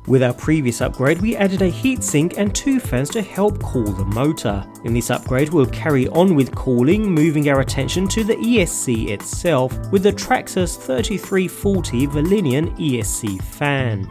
With our previous upgrade, we added a heatsink and 2 fans to help cool the motor. In this upgrade, we'll carry on with cooling, moving our attention to the ESC itself with the Traxxas 3340 Velineon ESC Fan.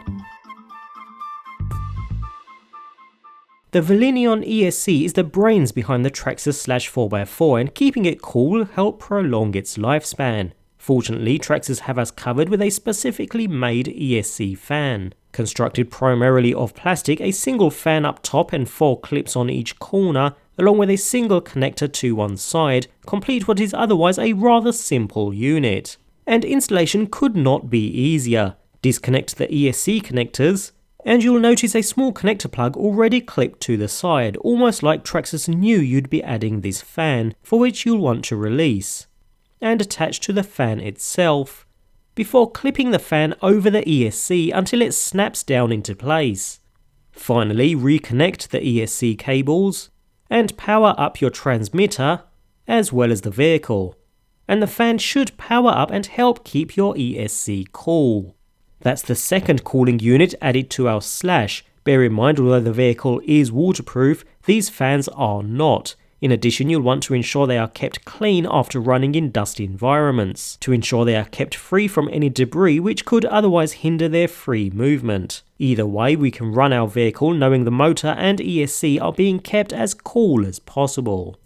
The Velineon ESC is the brains behind the Traxxas Slash 4x4, and keeping it cool helped prolong its lifespan. Fortunately, Traxxas have us covered with a specifically made ESC fan. Constructed primarily of plastic, a single fan up top and 4 clips on each corner, along with a single connector to one side, complete what is otherwise a rather simple unit. And installation could not be easier. Disconnect the ESC connectors, and you'll notice a small connector plug already clipped to the side, almost like Traxxas knew you'd be adding this fan, for which you'll want to release, and attach to the fan itself, before clipping the fan over the ESC until it snaps down into place. Finally, reconnect the ESC cables, and power up your transmitter, as well as the vehicle, and the fan should power up and help keep your ESC cool. That's the second cooling unit added to our Slash. Bear in mind, although the vehicle is waterproof, these fans are not. In addition, you'll want to ensure they are kept clean after running in dusty environments, to ensure they are kept free from any debris which could otherwise hinder their free movement. Either way, we can run our vehicle knowing the motor and ESC are being kept as cool as possible.